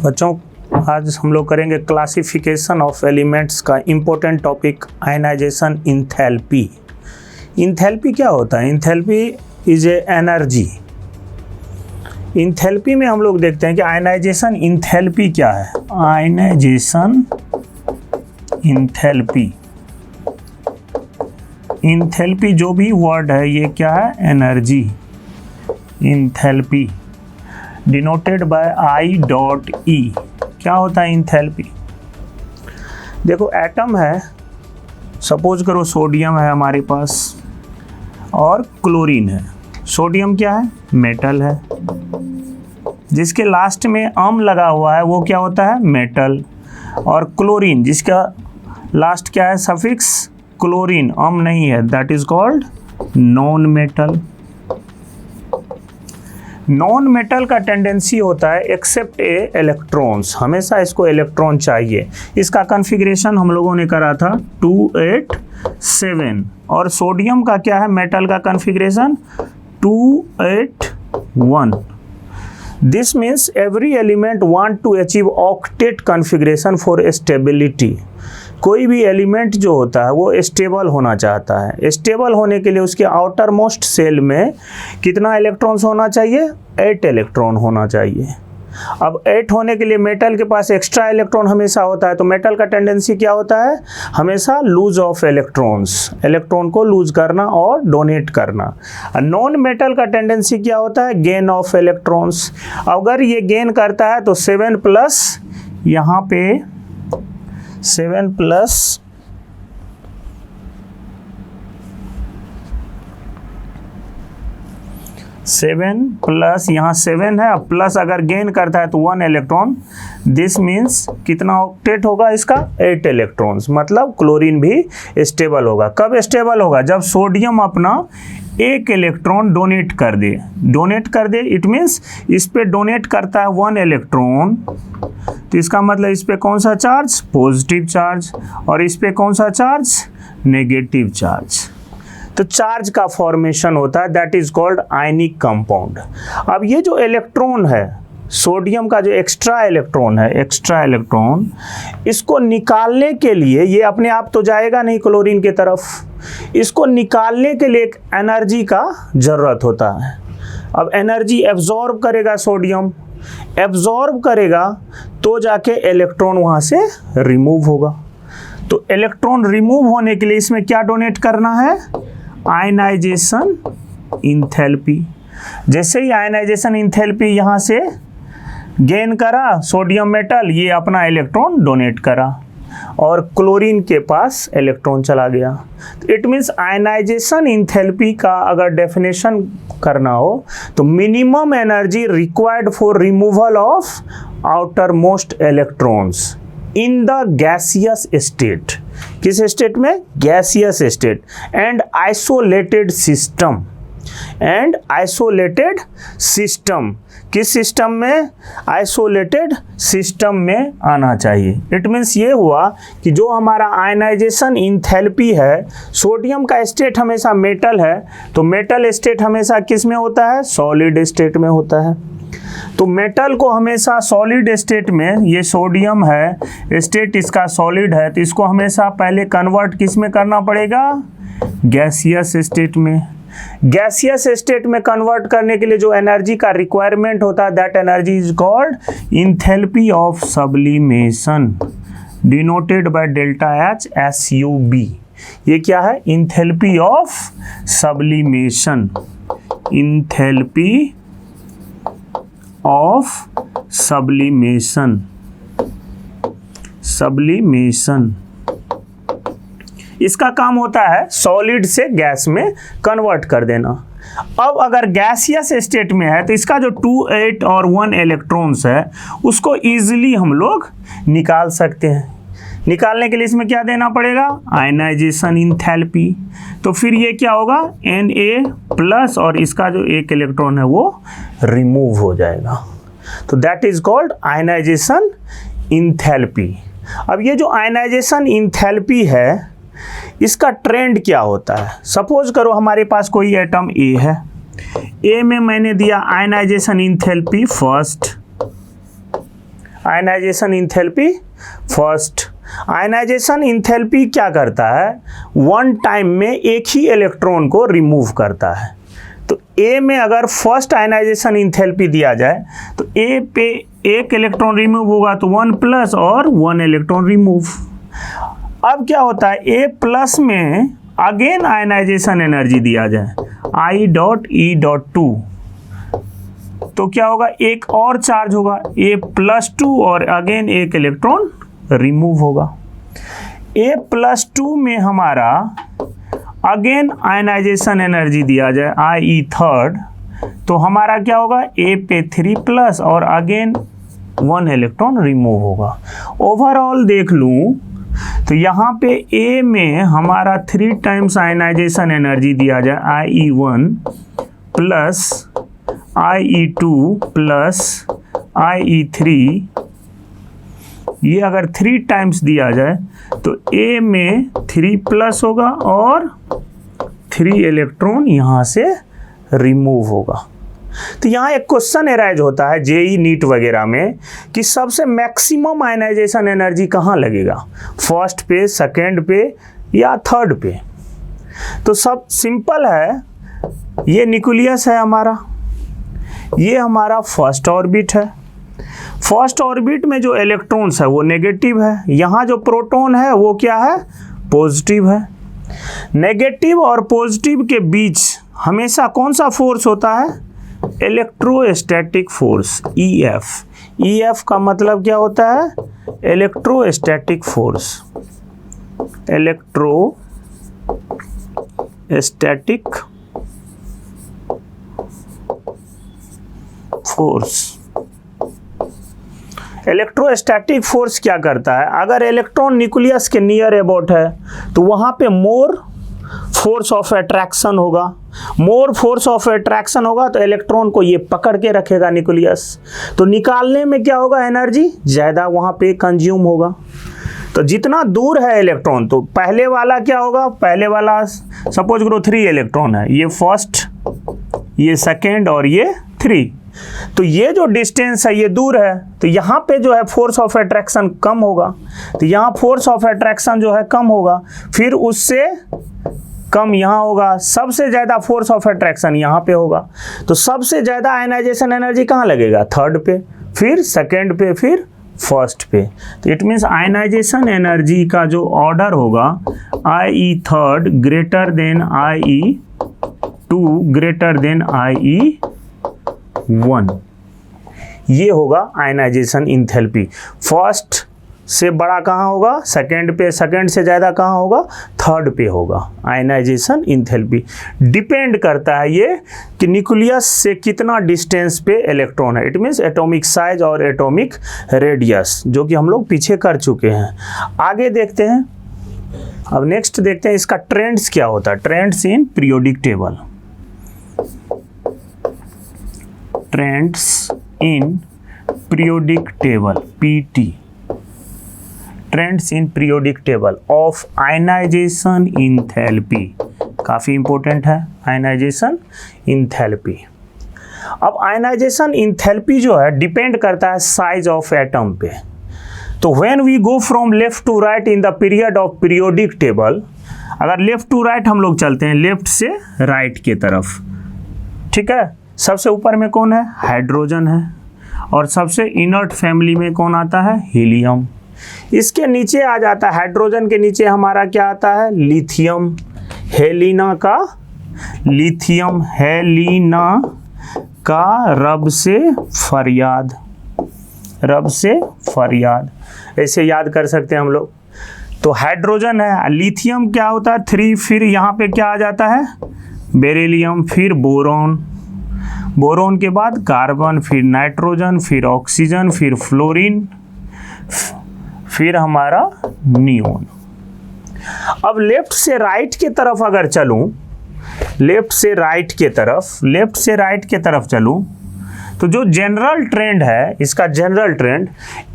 बच्चों, आज हम लोग करेंगे क्लासिफिकेशन ऑफ एलिमेंट्स का important topic ionization enthalpy. Enthalpy क्या होता है? Enthalpy is a energy. Enthalpy में हम लोग देखते हैं कि आयनाइजेशन इंथैल्पी क्या है। आयनाइजेशन इंथैल्पी, इंथैल्पी जो भी वर्ड है ये क्या है? Energy. Enthalpy denoted by I dot E. क्या होता है इंथैल्पी? देखो, एटम है, सपोज करो सोडियम है हमारे पास और क्लोरीन है। सोडियम क्या है? मेटल है। जिसके लास्ट में अम लगा हुआ है वो क्या होता है? मेटल। और क्लोरीन जिसका लास्ट क्या है? सफिक्स क्लोरीन, अम नहीं है, that is called non metal. Non metal का टेंडेंसी होता है एक्सेप्ट ए इलेक्ट्रॉन्स, हमेशा इसको इलेक्ट्रॉन चाहिए। इसका कॉन्फ़िगरेशन हम लोगों ने करा था 287। और सोडियम का क्या है? मेटल का configuration 281। This means every element want to achieve octet configuration for stability. कोई भी एलिमेंट जो होता है वो स्टेबल होना चाहता है। स्टेबल होने के लिए उसके आउटर मोस्ट सेल में कितना इलेक्ट्रॉन्स होना चाहिए? 8 इलेक्ट्रॉन होना चाहिए। अब 8 होने के लिए मेटल के पास एक्स्ट्रा इलेक्ट्रॉन हमेशा होता है, तो मेटल का टेंडेंसी क्या होता है? हमेशा लूज ऑफ इलेक्ट्रॉन्स, इलेक्ट्रॉन को लूज करना और डोनेट करना। नॉन मेटल का टेंडेंसी क्या होता है? Gain of electrons. अगर ये गेन करता है तो 7 प्लस यहाँ पे 7 प्लस 7 प्लस यहाँ 7 है, प्लस अगर गेन करता है तो 1 इलेक्ट्रॉन। दिस मीन्स कितना ऑक्टेट होगा इसका? 8 इलेक्ट्रॉन्स। मतलब क्लोरीन भी स्टेबल होगा। कब स्टेबल होगा? जब सोडियम अपना 1 इलेक्ट्रॉन डोनेट कर दे। डोनेट कर दे इट मीन्स इस पे डोनेट करता है 1 इलेक्ट्रॉन, तो इसका मतलब इस पे कौन सा चार्ज? Positive charge. और इस पे कौन सा चार्ज? Negative charge. तो चार्ज का फॉर्मेशन होता है, that is called ionic compound. अब ये जो इलेक्ट्रॉन है, सोडियम का जो एक्स्ट्रा इलेक्ट्रॉन है, एक्स्ट्रा इलेक्ट्रॉन, इसको निकालने के लिए, ये अपने आप तो जाएगा नहीं क्लोरीन की तरफ, इसको निकालने के लिए एक एनर्जी का ज़रूरत होता है। अब एनर्जी एब्जॉर्ब करेगा सोडियम, एब्जॉर्ब करेगा तो जाके इलेक्ट्रॉन वहाँ से रिमूव होगा। तो इलेक्ट्रॉन रिमूव होने के लिए इसमें क्या डोनेट करना है? Ionization enthalpy. जैसे ही आयनाइजेशन इंथैल्पी यहाँ से गेन करा सोडियम मेटल, ये अपना इलेक्ट्रॉन डोनेट करा और क्लोरीन के पास इलेक्ट्रॉन चला गया। तो इट मीन्स आयनाइजेशन इंथैल्पी का अगर डेफिनेशन करना हो तो minimum energy required for removal of outer most electrons in the gaseous state. किस स्टेट में? Gaseous state and isolated system. And isolated system, किस सिस्टम में? आइसोलेटेड सिस्टम में आना चाहिए। इट मीन्स ये हुआ कि जो हमारा आयनाइजेशन इंथैल्पी है, सोडियम का स्टेट हमेशा मेटल है, तो मेटल स्टेट हमेशा किस में होता है? सॉलिड स्टेट में होता है। तो मेटल को हमेशा सॉलिड स्टेट में, ये सोडियम है, स्टेट इसका सॉलिड है, तो इसको हमेशा पहले कन्वर्ट किस में करना पड़ेगा? गैसियस स्टेट में। गैसियस स्टेट में कन्वर्ट करने के लिए जो एनर्जी का रिक्वायरमेंट होता है, that energy is called enthalpy of sublimation, denoted by delta H SUB। ये क्या है? Enthalpy of sublimation. Enthalpy of sublimation. Sublimation इसका काम होता है सॉलिड से गैस में कन्वर्ट कर देना। अब अगर गैसियस स्टेट में है तो इसका जो 2, 8 और 1 इलेक्ट्रॉन्स है उसको इजीली हम लोग निकाल सकते हैं। निकालने के लिए इसमें क्या देना पड़ेगा? Ionization enthalpy. तो फिर ये क्या होगा? Na प्लस और इसका जो 1 इलेक्ट्रॉन है वो रिमूव हो जाएगा। तो that is called ionization enthalpy. अब ये जो आयनाइजेशन इंथैल्पी है इसका ट्रेंड क्या होता है? सपोज करो हमारे पास कोई एटम A है, A में मैंने दिया ionization enthalpy first, ionization enthalpy first. Ionization enthalpy क्या करता है, वन टाइम में एक ही इलेक्ट्रॉन को रिमूव करता है। तो ए में अगर फर्स्ट आयनाइजेशन इंथैल्पी दिया जाए तो ए पे एक इलेक्ट्रॉन रिमूव होगा तो 1 प्लस और 1 इलेक्ट्रॉन रिमूव। अब क्या होता है, ए प्लस में अगेन आयनाइजेशन एनर्जी दिया जाए I.E.2 तो क्या होगा, एक और चार्ज होगा A+2 और अगेन एक इलेक्ट्रॉन रिमूव होगा। A+2 में हमारा अगेन आयनाइजेशन एनर्जी दिया जाए IE3 तो हमारा क्या होगा, A पे 3 प्लस और अगेन 1 इलेक्ट्रॉन रिमूव होगा। ओवरऑल देख लूँ तो यहाँ पे A में हमारा 3 टाइम्स आयनाइजेशन एनर्जी दिया जाए IE1 plus IE2 plus IE3, ये अगर 3 टाइम्स दिया जाए तो A में 3 प्लस होगा और 3 इलेक्ट्रॉन यहाँ से रिमूव होगा। तो यहाँ एक क्वेश्चन अराइज होता है जेई नीट वगैरह में कि सबसे मैक्सिमम आयनाइजेशन एनर्जी कहाँ लगेगा, फर्स्ट पे, सेकेंड पे या थर्ड पे। तो सब सिंपल है, ये न्यूक्लियस है हमारा, ये हमारा फर्स्ट ऑर्बिट है। फर्स्ट ऑर्बिट में जो इलेक्ट्रॉन्स है वो नेगेटिव है, यहाँ जो प्रोटॉन है वो क्या है, पॉजिटिव है। नेगेटिव और पॉजिटिव के बीच हमेशा कौन सा फोर्स होता है, इलेक्ट्रोस्टैटिक फोर्स EF। EF का मतलब क्या होता है, electrostatic force, electrostatic force. Electrostatic force क्या करता है, अगर इलेक्ट्रॉन न्यूक्लियस के नियर अबाउट है तो वहाँ पे मोर फोर्स ऑफ अट्रैक्शन होगा। मोर फोर्स ऑफ अट्रैक्शन होगा तो इलेक्ट्रॉन को ये पकड़ के रखेगा न्यूक्लियस, तो निकालने में क्या होगा, एनर्जी ज़्यादा वहाँ पे कंज्यूम होगा। तो जितना दूर है इलेक्ट्रॉन तो पहले वाला क्या होगा, पहले वाला सपोज करो 3 इलेक्ट्रॉन है, ये फर्स्ट, ये सेकेंड और ये 3, तो ये जो डिस्टेंस है ये दूर है तो यहाँ पे जो है फोर्स ऑफ अट्रैक्शन कम होगा। तो यहाँ फोर्स ऑफ अट्रैक्शन जो है कम होगा, फिर उससे कम यहाँ होगा, सबसे ज़्यादा फोर्स ऑफ अट्रैक्शन यहाँ पे होगा। तो सबसे ज़्यादा आयनाइजेशन एनर्जी कहाँ लगेगा, थर्ड पे, फिर सेकेंड पे, फिर फर्स्ट पे। तो इट मीन्स आयनाइजेशन एनर्जी का जो ऑर्डर होगा IE3 greater than IE2 greater than IE1, ये होगा आयनाइजेशन इंथैल्पी। फर्स्ट से बड़ा कहाँ होगा, सेकेंड पे, सेकेंड से ज़्यादा कहाँ होगा, थर्ड पे होगा आयनाइजेशन इंथैल्पी। डिपेंड करता है ये कि न्यूक्लियस से कितना डिस्टेंस पे इलेक्ट्रॉन है, इट मीन्स एटॉमिक साइज और एटॉमिक रेडियस, जो कि हम लोग पीछे कर चुके हैं। आगे देखते हैं, अब नेक्स्ट देखते हैं इसका ट्रेंड्स क्या होता है, trends in periodic table. Trends in periodic table PT, trends in periodic table of ionization enthalpy, काफ़ी इंपॉर्टेंट है आयनाइजेशन इंथैल्पी। अब आयनाइजेशन इंथैल्पी जो है डिपेंड करता है साइज ऑफ एटम पे। तो when we go from left to right in the period of periodic table, अगर लेफ्ट टू राइट हम लोग चलते हैं, लेफ्ट से राइट के तरफ, ठीक है, सबसे ऊपर में कौन है, हाइड्रोजन है, और सबसे इनर्ट फैमिली में कौन आता है, हीलियम। इसके नीचे आ जाता है, हाइड्रोजन के नीचे हमारा क्या आता है, लिथियम, हेलिना का लिथियम, हेलिना का रब से फरियाद, रब से फरियाद, ऐसे याद कर सकते हैं हम लोग। तो हाइड्रोजन है, लिथियम क्या होता है 3, फिर यहाँ पे क्या आ जाता है, बेरिलियम, फिर बोरॉन, बोरॉन के बाद कार्बन, फिर नाइट्रोजन, फिर ऑक्सीजन, फिर फ्लोरीन, फिर हमारा नियोन। अब लेफ्ट से राइट के तरफ अगर चलूं, लेफ्ट से राइट के तरफ चलूं तो जो जनरल ट्रेंड है, इसका general trend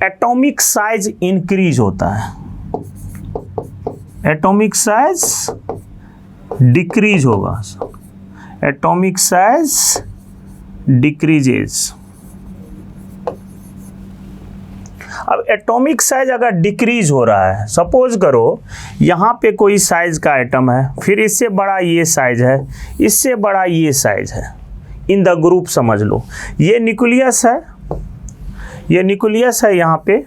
atomic size increase होता है, एटॉमिक साइज डिक्रीज होगा, एटॉमिक साइज डिक्रीजेस। अब एटॉमिक साइज अगर डिक्रीज हो रहा है, सपोज करो यहाँ पे कोई साइज का एटम है, फिर इससे बड़ा ये साइज है, इससे बड़ा ये साइज है, इन द ग्रुप समझ लो। ये न्यूक्लियस है, ये न्यूक्लियस है, यहाँ पे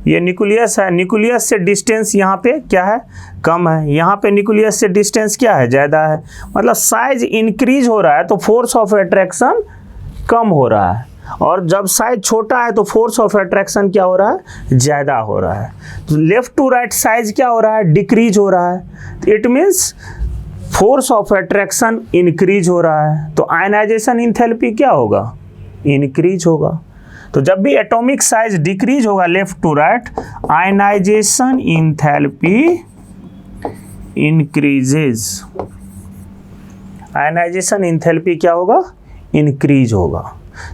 ये न्यूक्लियस है, न्यूक्लियस से डिस्टेंस यहाँ पे क्या है, कम है, यहाँ पे न्यूक्लियस से डिस्टेंस क्या है, ज़्यादा है। मतलब साइज इंक्रीज हो रहा है तो फोर्स ऑफ अट्रैक्शन कम हो रहा है, और जब साइज छोटा है तो फोर्स ऑफ अट्रैक्शन क्या हो रहा है, ज़्यादा हो रहा है। तो लेफ्ट टू राइट साइज क्या हो रहा है, डिक्रीज हो रहा है। It means force of attraction increase हो रहा है, तो आयनाइजेशन इंथैल्पी क्या होगा, इंक्रीज होगा। तो जब भी एटॉमिक साइज डिक्रीज होगा left to right, ionization enthalpy increases, ionization enthalpy क्या होगा, इंक्रीज होगा।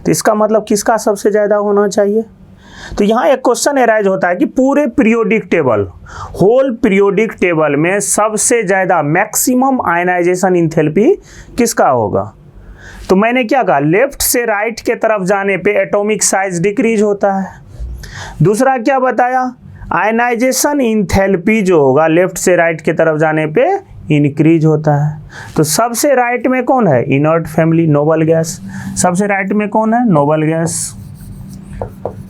तो इसका मतलब किसका सबसे ज़्यादा होना चाहिए। तो यहाँ एक क्वेश्चन एराइज होता है कि पूरे periodic table, whole periodic table में सबसे ज़्यादा मैक्सिमम आयनाइजेशन इंथैल्पी किसका होगा। तो मैंने क्या कहा, लेफ्ट से राइट के तरफ जाने पे एटॉमिक साइज डिक्रीज होता है। दूसरा क्या बताया, आयनाइजेशन इंथैल्पी जो होगा लेफ्ट से राइट के तरफ जाने पे इंक्रीज होता है। तो सबसे राइट में कौन है, इनर्ट फैमिली, नोबल गैस। सबसे राइट में कौन है, noble gas,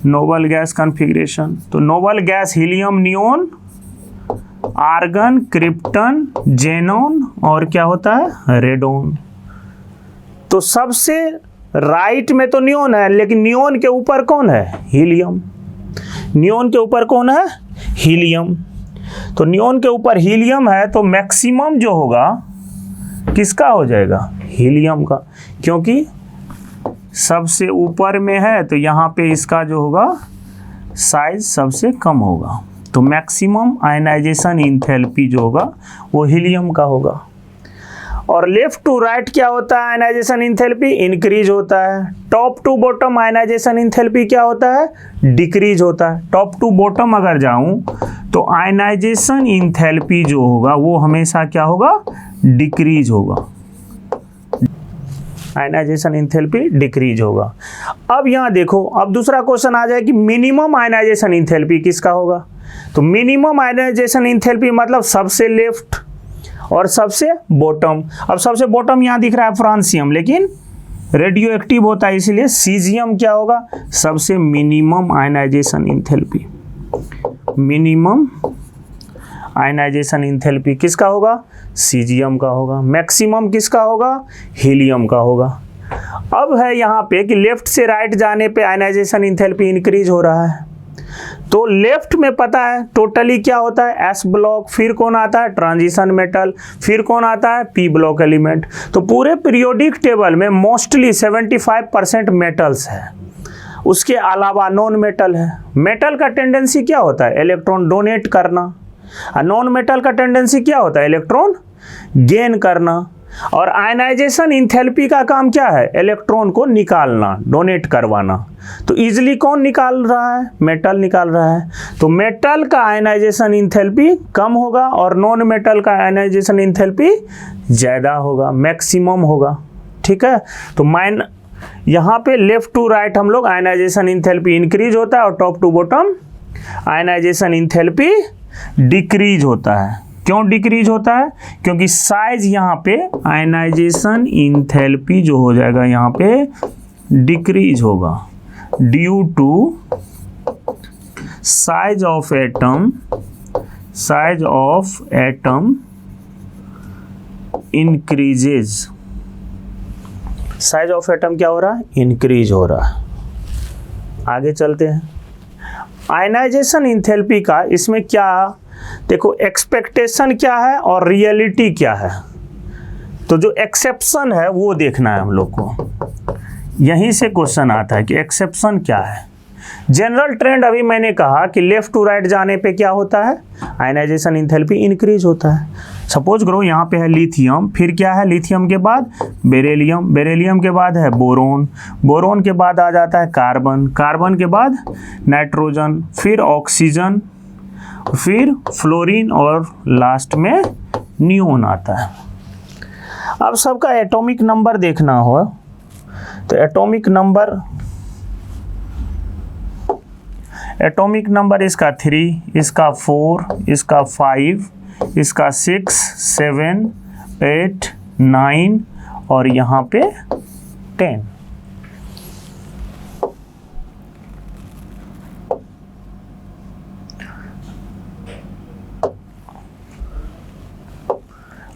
noble gas configuration. तो noble gas helium, neon, argon, krypton, xenon और क्या होता है, रेडोन। तो सबसे राइट में तो नियोन है, लेकिन नियोन के ऊपर कौन है, हीलियम। नियोन के ऊपर कौन है, हीलियम। तो नियोन के ऊपर हीलियम है तो मैक्सिमम जो होगा किसका हो जाएगा, हीलियम का, क्योंकि सबसे ऊपर में है तो यहाँ पे इसका जो होगा साइज सबसे कम होगा। तो मैक्सिमम आयनाइजेशन इंथैल्पी जो होगा वो हीलियम का होगा। और लेफ्ट टू राइट क्या होता है, आयनाइजेशन इंथैल्पी इंक्रीज होता है। Top to bottom ionization enthalpy क्या होता है, डिक्रीज होता है। टॉप टू बॉटम अगर जाऊं तो आयनाइजेशन इंथैल्पी जो होगा वो हमेशा क्या होगा, डिक्रीज होगा, आयनाइजेशन इंथैल्पी डिक्रीज होगा। अब यहाँ देखो, अब दूसरा क्वेश्चन आ जाए कि मिनिमम आयनाइजेशन इंथैल्पी किसका होगा। तो मिनिमम आयनाइजेशन इंथैल्पी मतलब सबसे लेफ्ट और सबसे बॉटम। अब सबसे बॉटम यहाँ दिख रहा है फ्रांसियम, लेकिन रेडियो एक्टिव होता है, इसलिए सीजियम क्या होगा, सबसे minimum ionization enthalpy. Minimum ionization enthalpy किसका होगा, सीजियम का होगा। मैक्सिमम किसका होगा, हीलियम का होगा। अब है यहाँ पे कि लेफ्ट से राइट जाने पे आयनाइजेशन इंथैल्पी इंक्रीज हो रहा है। तो लेफ्ट में पता है टोटली क्या होता है, एस ब्लॉक, फिर कौन आता है, ट्रांजिशन मेटल, फिर कौन आता है, पी ब्लॉक एलिमेंट। तो पूरे पीरियोडिक टेबल में मोस्टली 75% मेटल्स है, उसके अलावा नॉन मेटल है। मेटल का टेंडेंसी क्या होता है, इलेक्ट्रॉन डोनेट करना, और नॉन मेटल का टेंडेंसी क्या होता है, इलेक्ट्रॉन गेन करना। और आयनाइजेशन इंथैल्पी का काम क्या है, इलेक्ट्रॉन को निकालना, डोनेट करवाना। तो इजीली कौन निकाल रहा है, मेटल निकाल रहा है। तो मेटल का आयनाइजेशन इंथैल्पी कम होगा और नॉन मेटल का आयनाइजेशन इंथैल्पी ज़्यादा होगा, मैक्सिमम होगा। ठीक है, तो यहाँ पे लेफ्ट टू राइट हम लोग आयनाइजेशन इंथैल्पी इंक्रीज होता है और top to bottom ionization enthalpy decrease होता है। क्यों डिक्रीज होता है, क्योंकि साइज यहाँ पे आयनाइजेशन इंथैल्पी जो हो जाएगा यहाँ पे डिक्रीज होगा due to size of atom, size of atom increases. Size of atom क्या हो रहा है, इंक्रीज हो रहा है। आगे चलते हैं। आयनाइजेशन इंथैल्पी का इसमें क्या, देखो एक्सपेक्टेशन क्या है और रियलिटी क्या है। तो जो एक्सेप्शन है वो देखना है हम लोग को, यहीं से क्वेश्चन आता है कि एक्सेप्शन क्या है। जनरल ट्रेंड अभी मैंने कहा कि लेफ्ट टू राइट जाने पे क्या होता है, आयनाइजेशन इंथैल्पी इंक्रीज होता है। सपोज करो यहाँ पे है लिथियम, फिर क्या है, लिथियम के बाद बेरिलियम, बेरिलियम के बाद है बोरोन, बोरोन के बाद आ जाता है कार्बन, कार्बन के बाद नाइट्रोजन, फिर ऑक्सीजन, फिर फ्लोरीन और लास्ट में नियोन आता है। अब सबका एटॉमिक नंबर देखना हो तो एटॉमिक नंबर एटॉमिक नंबर इसका 3, इसका 4, इसका 5, इसका 6, 7, 8, 9 और यहाँ पे 10।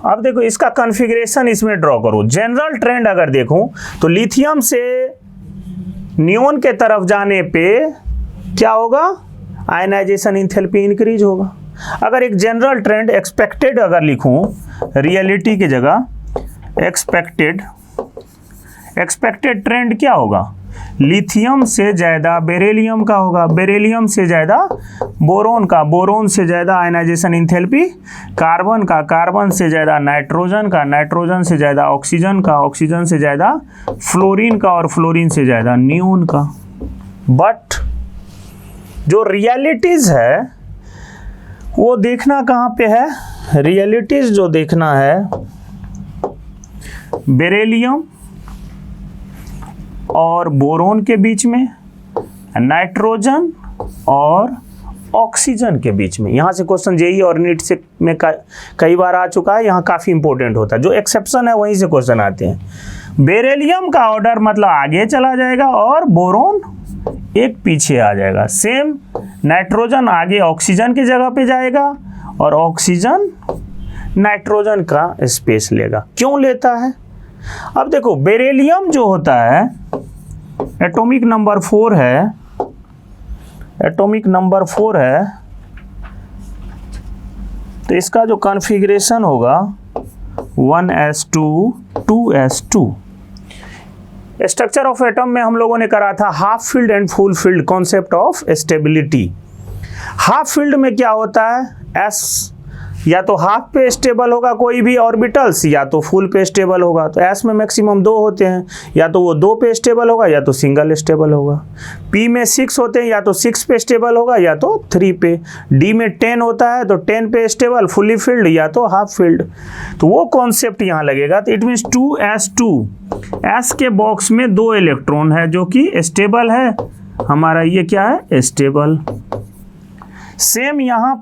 अब देखो इसका कॉन्फ़िगरेशन इसमें ड्रॉ करो। जनरल ट्रेंड अगर देखूं तो लिथियम से नियोन के तरफ जाने पे क्या होगा, आयनाइजेशन इंथैल्पी इंक्रीज होगा। अगर एक जनरल ट्रेंड एक्सपेक्टेड अगर लिखूं रियलिटी की जगह, एक्सपेक्टेड ट्रेंड क्या होगा, लिथियम से ज़्यादा बेरिलियम का होगा, बेरिलियम से ज़्यादा बोरोन का, बोरोन से ज़्यादा आयनाइजेशन इंथैल्पी कार्बन का, कार्बन से ज़्यादा नाइट्रोजन का, नाइट्रोजन से ज़्यादा ऑक्सीजन का, ऑक्सीजन से ज़्यादा फ्लोरीन का और फ्लोरीन से ज़्यादा नियोन का। बट जो रियलिटीज़ है वो देखना कहाँ पे है, रियलिटीज़ जो देखना है बेरिलियम और बोरोन के बीच में, नाइट्रोजन और ऑक्सीजन के बीच में। यहाँ से क्वेश्चन जेईई और नीट से में कई बार आ चुका है, यहाँ काफ़ी इंपॉर्टेंट होता है। जो एक्सेप्शन है वहीं से क्वेश्चन आते हैं। बेरिलियम का ऑर्डर मतलब आगे चला जाएगा और बोरोन एक पीछे आ जाएगा। सेम नाइट्रोजन आगे ऑक्सीजन की जगह पे जाएगा और ऑक्सीजन नाइट्रोजन का स्पेस लेगा। क्यों लेता है? अब देखो बेरिलियम जो होता है एटॉमिक नंबर 4 है, एटॉमिक नंबर 4 है, तो इसका जो कॉन्फ़िगरेशन होगा 1s2 2s2। Structure of atom में हम लोगों ने करा था half field and full field concept of stability. Half field में क्या होता है, s या तो हाफ पे स्टेबल होगा कोई भी ऑर्बिटल्स, या तो फुल पे स्टेबल होगा। तो s में मैक्सिमम 2 होते हैं, या तो वो 2 पे स्टेबल होगा या तो सिंगल स्टेबल होगा। p में 6 होते हैं, या तो 6 पे स्टेबल होगा या तो 3 पे। d में 10 होता है तो 10 पे स्टेबल फुली फील्ड या तो हाफ फील्ड। तो वो कॉन्सेप्ट यहाँ लगेगा। तो इट मीन्स 2s2, s के बॉक्स में 2 इलेक्ट्रॉन है जो कि स्टेबल है, हमारा ये क्या है, स्टेबल। सेम यहाँ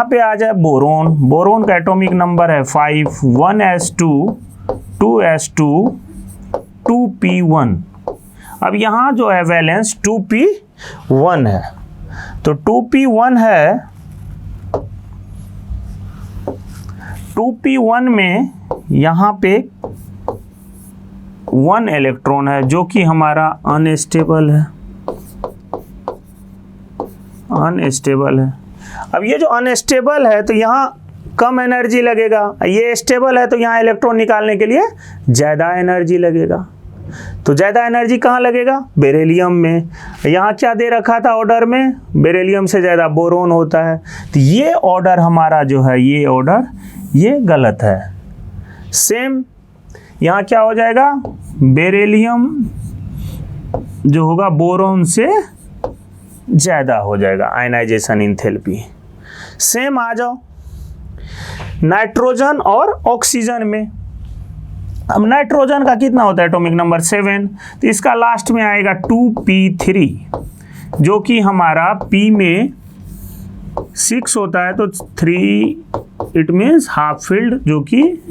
पे आ जाए बोरोन। बोरोन का एटॉमिक नंबर है 5, 1s2 2s2 2p1। अब यहाँ जो है वैलेंस 2p1 है, तो 2p1 है, 2p1 में यहाँ पे 1 इलेक्ट्रॉन है जो कि हमारा अनस्टेबल है, अनस्टेबल है। अब ये जो अनस्टेबल है तो यहाँ कम एनर्जी लगेगा, ये स्टेबल है तो यहाँ इलेक्ट्रॉन निकालने के लिए ज़्यादा एनर्जी लगेगा। तो ज़्यादा एनर्जी कहाँ लगेगा, बेरिलियम में। यहाँ क्या दे रखा था ऑर्डर में, बेरिलियम से ज़्यादा बोरोन होता है। तो ये ऑर्डर हमारा जो है, ये ऑर्डर ये गलत है। सेम यहाँ क्या हो जाएगा, बेरिलियम जो होगा बोरोन से ज़्यादा हो जाएगा आयनाइजेशन इंथैल्पी। सेम आ जाओ नाइट्रोजन और ऑक्सीजन में। अब नाइट्रोजन का कितना होता है एटॉमिक नंबर 7, तो इसका लास्ट में आएगा 2p3 जो कि हमारा p में 6 होता है तो 3 इट मीन्स हाफ फील्ड जो कि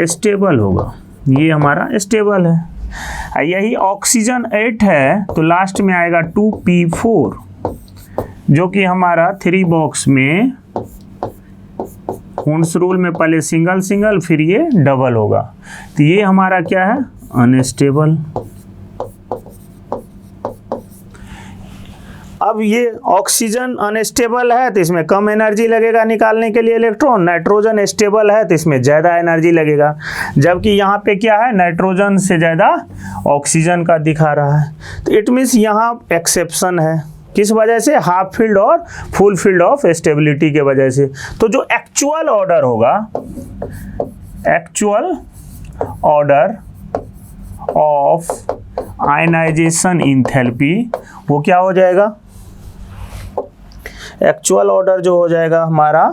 स्टेबल होगा, ये हमारा स्टेबल है। यही ऑक्सीजन 8 है तो लास्ट में आएगा 2p4 जो कि हमारा 3 बॉक्स में हुंस रूल में पहले सिंगल सिंगल फिर ये डबल होगा। तो ये हमारा क्या है, अनस्टेबल। अब ये ऑक्सीजन अनस्टेबल है तो इसमें कम एनर्जी लगेगा निकालने के लिए इलेक्ट्रॉन, नाइट्रोजन स्टेबल है तो इसमें ज़्यादा एनर्जी लगेगा। जबकि यहाँ पे क्या है, नाइट्रोजन से ज़्यादा ऑक्सीजन का दिखा रहा है। तो इट मीन्स यहाँ एक्सेप्शन है, किस वजह से, हाफ फील्ड और फुल फील्ड ऑफ स्टेबिलिटी के वजह से। तो जो एक्चुअल ऑर्डर होगा, actual order of ionization enthalpy वो क्या हो जाएगा, एक्चुअल ऑर्डर जो हो जाएगा हमारा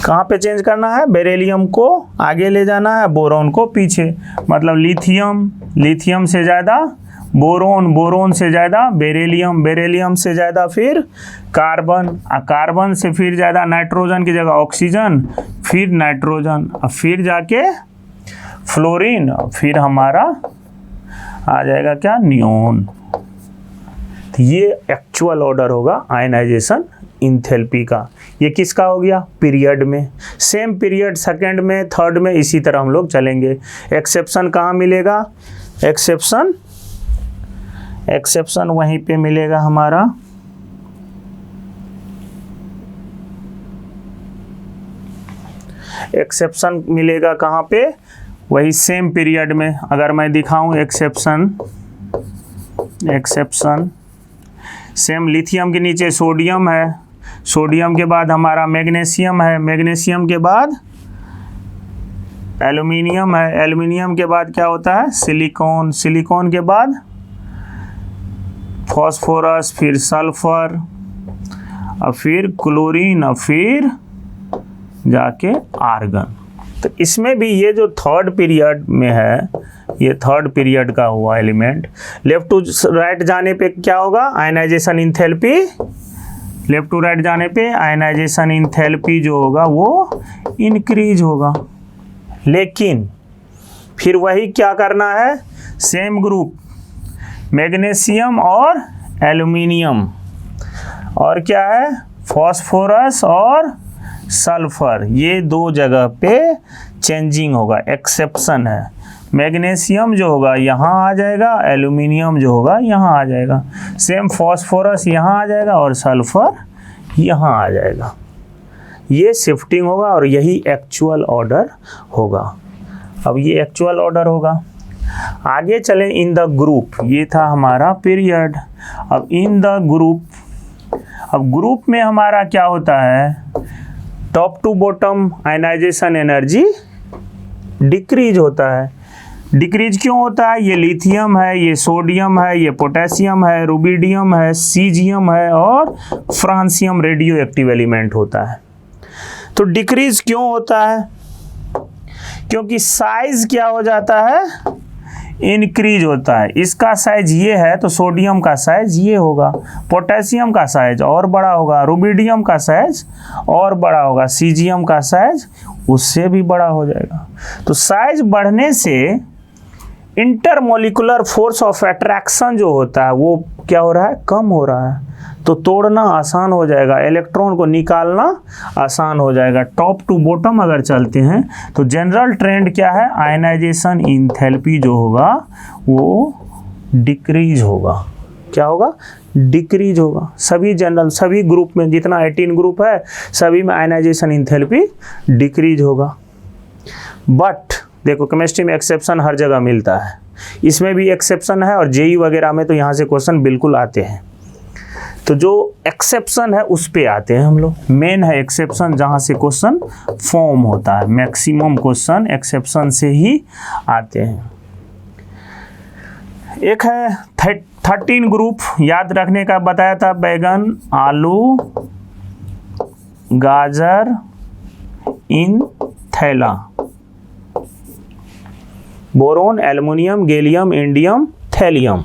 कहाँ पे चेंज करना है, बेरिलियम को आगे ले जाना है, बोरॉन को पीछे, मतलब लिथियम से ज़्यादा बोरॉन से ज़्यादा बेरिलियम से ज़्यादा फिर कार्बन से फिर ज़्यादा नाइट्रोजन की जगह ऑक्सीजन, फिर नाइट्रोजन, फिर जाके फ्लोरीन, फिर हमारा आ जाएगा क्या, नियोन। तो ये एक्चुअल ऑर्डर होगा आयनाइजेशन इंथैल्पी का। ये किसका हो गया, पीरियड में। सेम पीरियड सेकंड में, थर्ड में, इसी तरह हम लोग चलेंगे। एक्सेप्शन कहाँ मिलेगा, एक्सेप्शन वहीं पे मिलेगा हमारा एक्सेप्शन मिलेगा कहाँ पे, वही सेम पीरियड में। अगर मैं दिखाऊं एक्सेप्शन सेम, लिथियम के नीचे सोडियम है, सोडियम के बाद हमारा मैग्नीशियम है, मैग्नीशियम के बाद एल्युमिनियम है, एल्युमिनियम के बाद क्या होता है, सिलिकॉन, सिलिकॉन के बाद फॉस्फोरस, फिर सल्फर, और फिर क्लोरीन, और फिर जाके आर्गन। तो इसमें भी ये जो थर्ड पीरियड में है, ये थर्ड पीरियड का हुआ एलिमेंट। लेफ्ट टू राइट जाने पे क्या होगा, ionization enthalpy, left to right जाने पे आयनाइजेशन इंथैल्पी जो होगा वो इंक्रीज होगा। लेकिन फिर वही क्या करना है, सेम ग्रुप मैग्नीशियम और एल्युमिनियम, और क्या है, फॉस्फोरस और सल्फर, ये दो जगह पे चेंजिंग होगा, एक्सेप्शन है। मैग्नीशियम जो होगा यहाँ आ जाएगा, एल्युमिनियम जो होगा यहाँ आ जाएगा, सेम फॉस्फोरस यहाँ आ जाएगा और सल्फर यहाँ आ जाएगा। ये शिफ्टिंग होगा और यही एक्चुअल ऑर्डर होगा। अब ये एक्चुअल ऑर्डर होगा। आगे चलें, इन द ग्रुप, ये था हमारा पीरियड। अब इन द ग्रुप, अब ग्रुप में हमारा क्या होता है, top to bottom ionization energy decrease होता है। डिक्रीज क्यों होता है, ये लिथियम है, ये सोडियम है, ये पोटेशियम है, रुबिडियम है, सीजियम है और फ्रांसियम रेडियो एक्टिव एलिमेंट होता है। तो डिक्रीज क्यों होता है, क्योंकि साइज क्या हो जाता है, इंक्रीज होता है। इसका साइज ये है तो सोडियम का साइज ये होगा, पोटेशियम का साइज और बड़ा होगा, रुबिडियम का साइज और बड़ा होगा, सीजियम का साइज उससे भी बड़ा हो जाएगा। तो साइज बढ़ने से इंटरमोलिकुलर फोर्स ऑफ अट्रैक्शन जो होता है वो क्या हो रहा है, कम हो रहा है। तो तोड़ना आसान हो जाएगा, इलेक्ट्रॉन को निकालना आसान हो जाएगा। टॉप टू बॉटम अगर चलते हैं तो जनरल ट्रेंड क्या है, आयनाइजेशन इंथैल्पी जो होगा वो डिक्रीज होगा। क्या होगा, डिक्रीज होगा। सभी ग्रुप में, जितना 18 ग्रुप है सभी में आयनाइजेशन इंथैल्पी डिक्रीज होगा। बट देखो केमिस्ट्री में एक्सेप्शन हर जगह मिलता है, इसमें भी एक्सेप्शन है और जेई वगैरह में तो यहाँ से क्वेश्चन बिल्कुल आते हैं। तो जो एक्सेप्शन है उस पे आते हैं हम लोग। मेन है एक्सेप्शन, जहाँ से क्वेश्चन फॉर्म होता है। मैक्सिमम क्वेश्चन एक्सेप्शन से ही आते हैं। एक है 13 ग्रुप, याद रखने का बताया था, बैगन, आलू, गाजर, इन थैला, boron, aluminium, gallium, indium, thallium.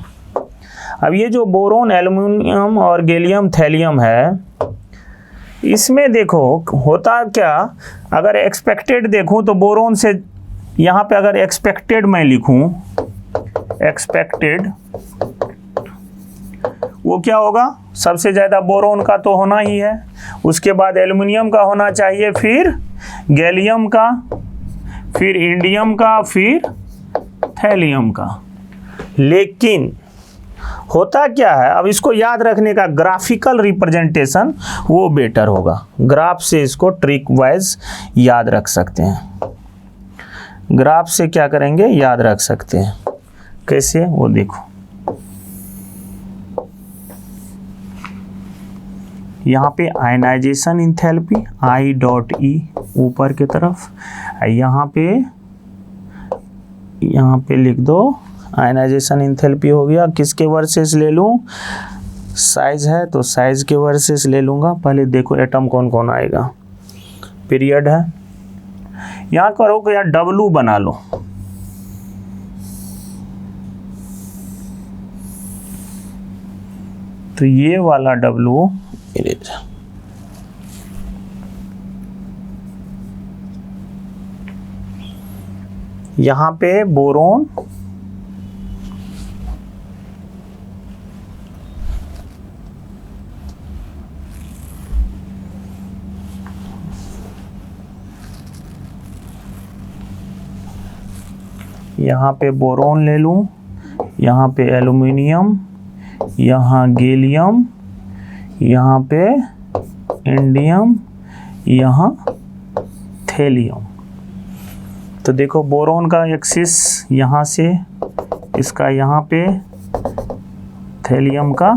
अब ये जो बोरोन, एल्युमिनियम और गैलियम, थैलियम है, इसमें देखो होता क्या, अगर एक्सपेक्टेड देखूं तो बोरोन से यहाँ पे अगर एक्सपेक्टेड मैं लिखूं, एक्सपेक्टेड वो क्या होगा, सबसे ज़्यादा बोरोन का तो होना ही है, उसके बाद एल्युमिनियम का होना चाहिए, फिर गैलियम का, फिर इंडियम का, फिर थैलियम का। लेकिन होता क्या है, अब इसको याद रखने का ग्राफिकल रिप्रेजेंटेशन वो बेटर होगा। ग्राफ से इसको ट्रिक वाइज याद रख सकते हैं। ग्राफ से क्या करेंगे, याद रख सकते हैं। कैसे, वो देखो, यहाँ पे ionization enthalpy I dot E ऊपर की तरफ, यहाँ पे लिख दो आयनाइजेशन इंथैल्पी हो गया। किसके वर्सेस ले लूँ, साइज है तो साइज के वर्सेस ले लूँगा। पहले देखो एटम कौन कौन आएगा, पीरियड है। यहाँ करो कि यार W बना लो, तो ये वाला W यहाँ पे बोरोन यहाँ पे बोरोन ले लूँ, यहाँ पे एल्युमिनियम, यहाँ गैलियम, यहाँ पे इंडियम, यहाँ थेलियम। तो देखो बोरोन का एक्सिस यहाँ से, इसका यहाँ पे, थेलियम का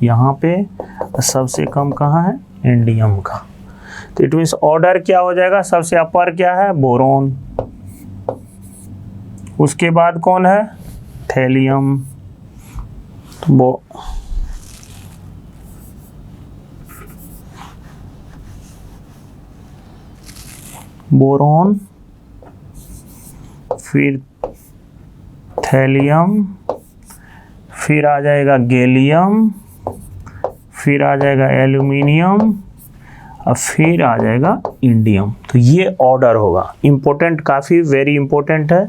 यहाँ पे, सबसे कम कहाँ है, इंडियम का। तो इट मीन्स ऑर्डर क्या हो जाएगा, सबसे अपर क्या है, बोरोन, उसके बाद कौन है, थेलियम। बोरोन, फिर थेलियम, फिर आ जाएगा गैलियम, फिर आ जाएगा एल्युमिनियम, और फिर आ जाएगा इंडियम। तो ये ऑर्डर होगा। इम्पोर्टेंट, काफ़ी वेरी इंपॉर्टेंट है,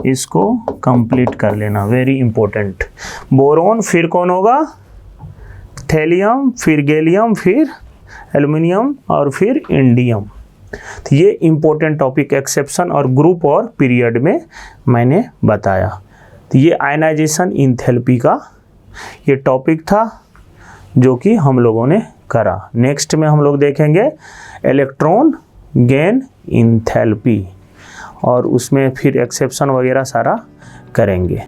इसको कंप्लीट कर लेना, वेरी इंपॉर्टेंट। बोरोन, फिर कौन होगा, थेलियम, फिर गैलियम, फिर एल्युमिनियम और फिर इंडियम। तो ये इंपॉर्टेंट टॉपिक एक्सेप्शन और ग्रुप और पीरियड में मैंने बताया। तो ये आयनाइजेशन इंथैल्पी का ये टॉपिक था जो कि हम लोगों ने करा। नेक्स्ट में हम लोग देखेंगे इलेक्ट्रॉन गेन इंथैल्पी, और उसमें फिर एक्सेप्शन वगैरह सारा करेंगे।